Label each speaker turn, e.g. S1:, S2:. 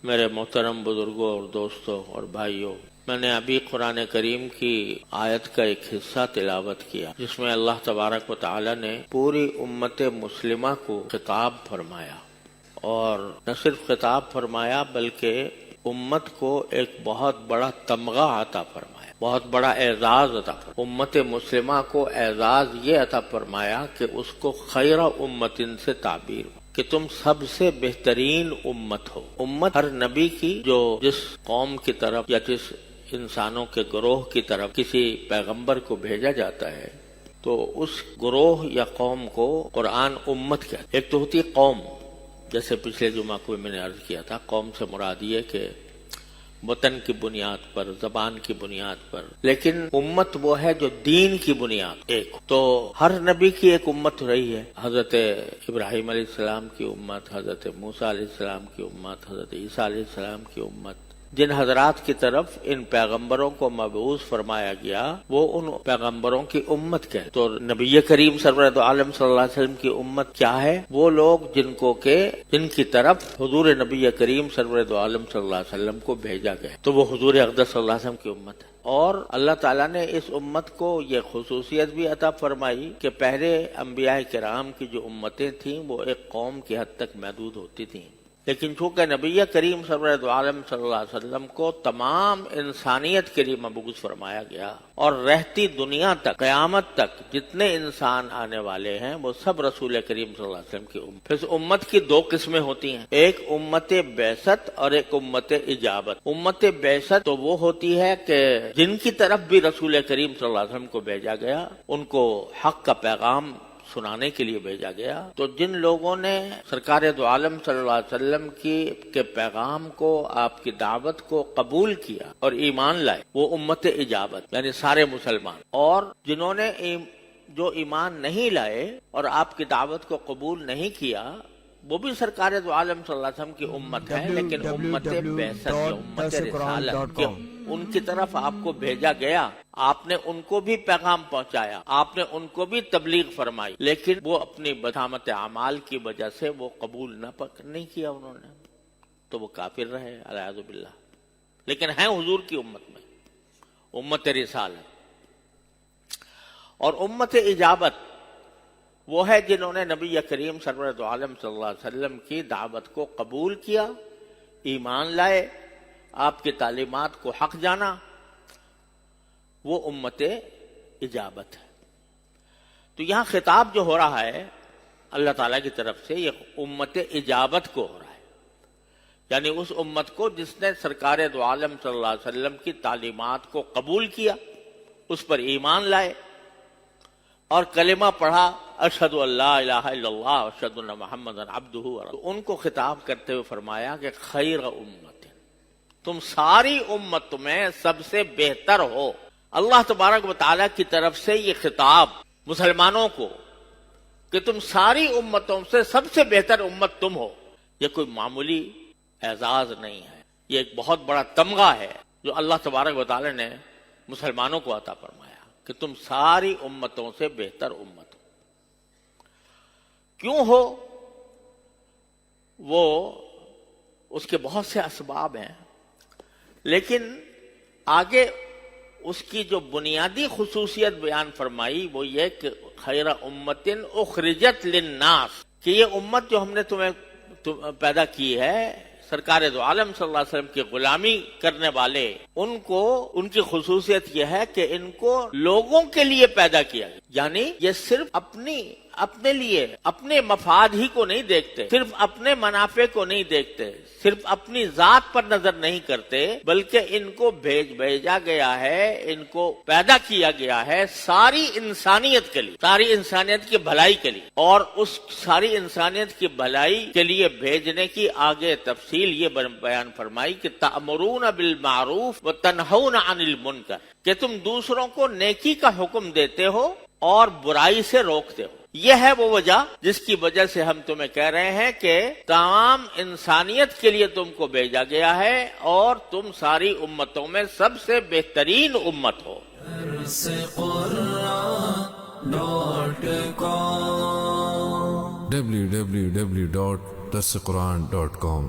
S1: میرے محترم بزرگوں اور دوستوں اور بھائیوں، میں نے ابھی قرآن کریم کی آیت کا ایک حصہ تلاوت کیا جس میں اللہ تبارک و تعالی نے پوری امت مسلمہ کو خطاب فرمایا، اور نہ صرف خطاب فرمایا بلکہ امت کو ایک بہت بڑا تمغہ عطا فرمایا، بہت بڑا اعزاز عطا فرمایا۔ امت مسلمہ کو اعزاز یہ عطا فرمایا کہ اس کو خیر امتن سے تعبیر ہو کہ تم سب سے بہترین امت ہو۔ امت ہر نبی کی جو جس قوم کی طرف یا جس انسانوں کے گروہ کی طرف کسی پیغمبر کو بھیجا جاتا ہے تو اس گروہ یا قوم کو قرآن امت کہتا ہے۔ ایک تو ہوتی ہے قوم، جیسے پچھلے جمعہ کو میں نے عرض کیا تھا، قوم سے مراد یہ کہ وطن کی بنیاد پر، زبان کی بنیاد پر، لیکن امت وہ ہے جو دین کی بنیاد ایک۔ تو ہر نبی کی ایک امت رہی ہے، حضرت ابراہیم علیہ السلام کی امت، حضرت موسیٰ علیہ السلام کی امت، حضرت عیسیٰ علیہ السلام کی امت۔ جن حضرات کی طرف ان پیغمبروں کو مبعوث فرمایا گیا وہ ان پیغمبروں کی امت کہتے۔ تو نبی کریم سرور دو عالم صلی اللہ علیہ وسلم کی امت کیا ہے؟ وہ لوگ جن کی طرف حضور نبی کریم سرور دو عالم صلی اللہ علیہ وسلم کو بھیجا گیا، تو وہ حضور اقدس صلی اللہ علیہ وسلم کی امت ہے۔ اور اللہ تعالیٰ نے اس امت کو یہ خصوصیت بھی عطا فرمائی کہ پہلے انبیاء کرام کی جو امتیں تھیں وہ ایک قوم کی حد تک محدود ہوتی تھیں، لیکن چونکہ نبی کریم سرور دو عالم صلی اللہ علیہ وسلم کو تمام انسانیت کے لیے مبعوث فرمایا گیا، اور رہتی دنیا تک، قیامت تک جتنے انسان آنے والے ہیں وہ سب رسول کریم صلی اللہ علیہ وسلم کی امت۔ پھر امت کی دو قسمیں ہوتی ہیں، ایک امت بعثت اور ایک امت اجابت۔ امت بعثت تو وہ ہوتی ہے کہ جن کی طرف بھی رسول کریم صلی اللہ علیہ وسلم کو بھیجا گیا ان کو حق کا پیغام سنانے کے لیے بھیجا گیا۔ تو جن لوگوں نے سرکار دو عالم صلی اللہ علیہ وسلم کے پیغام کو، آپ کی دعوت کو قبول کیا اور ایمان لائے، وہ امت اجابت یعنی سارے مسلمان۔ اور جنہوں نے جو ایمان نہیں لائے اور آپ کی دعوت کو قبول نہیں کیا وہ بھی سرکار دو عالم صلی اللہ علیہ وسلم کی امت ہے، لیکن امت بعثت یا امت رسالت ان کی طرف آپ کو بھیجا گیا، آپ نے ان کو بھی پیغام پہنچایا، آپ نے ان کو بھی تبلیغ فرمائی، لیکن وہ اپنی بشامت اعمال کی وجہ سے وہ قبول نہیں کیا انہوں نے، تو وہ کافر رہے اعوذ باللہ، لیکن ہیں حضور کی امت میں، امت رسالت۔ اور امت اجابت وہ ہے جنہوں نے نبی کریم سرور دو عالم صلی اللہ علیہ وسلم کی دعوت کو قبول کیا، ایمان لائے، آپ کی تعلیمات کو حق جانا، وہ امت اجابت ہے۔ تو یہاں خطاب جو ہو رہا ہے اللہ تعالیٰ کی طرف سے یہ امت اجابت کو ہو رہا ہے، یعنی اس امت کو جس نے سرکار دو عالم صلی اللہ علیہ وسلم کی تعلیمات کو قبول کیا، اس پر ایمان لائے اور کلمہ پڑھا، اشہد ان لا الہ الا اللہ اشہد ان محمد عبدہ ورسولہ۔ ان کو خطاب کرتے ہوئے فرمایا کہ خیر امت، تم ساری امت میں سب سے بہتر ہو۔ اللہ تبارک و تعالیٰ کی طرف سے یہ خطاب مسلمانوں کو کہ تم ساری امتوں سے سب سے بہتر امت تم ہو، یہ کوئی معمولی اعزاز نہیں ہے، یہ ایک بہت بڑا تمغہ ہے جو اللہ تبارک و تعالیٰ نے مسلمانوں کو عطا فرمایا کہ تم ساری امتوں سے بہتر امت ہو۔ کیوں ہو؟ وہ اس کے بہت سے اسباب ہیں، لیکن آگے اس کی جو بنیادی خصوصیت بیان فرمائی وہ یہ کہ خیر امت اخرجت للناس، کہ یہ امت جو ہم نے تمہیں پیدا کی ہے، سرکار دو عالم صلی اللہ علیہ وسلم کی غلامی کرنے والے، ان کی خصوصیت یہ ہے کہ ان کو لوگوں کے لیے پیدا کیا گیا، یعنی یہ صرف اپنے لیے، اپنے مفاد ہی کو نہیں دیکھتے، صرف اپنے منافع کو نہیں دیکھتے، صرف اپنی ذات پر نظر نہیں کرتے، بلکہ ان کو بھیجا گیا ہے، ان کو پیدا کیا گیا ہے ساری انسانیت کے لیے، ساری انسانیت کی بھلائی کے لیے۔ اور اس ساری انسانیت کی بھلائی کے لیے بھیجنے کی آگے تفصیل یہ بیان فرمائی کہ تأمرون بالمعروف وتنہون عن المنکر، کہ تم دوسروں کو نیکی کا حکم دیتے ہو اور برائی سے روکتے ہو۔ یہ ہے وہ وجہ جس کی وجہ سے ہم تمہیں کہہ رہے ہیں کہ تمام انسانیت کے لیے تم کو بھیجا گیا ہے اور تم ساری امتوں میں سب سے بہترین امت ہو۔
S2: www.darsequran.com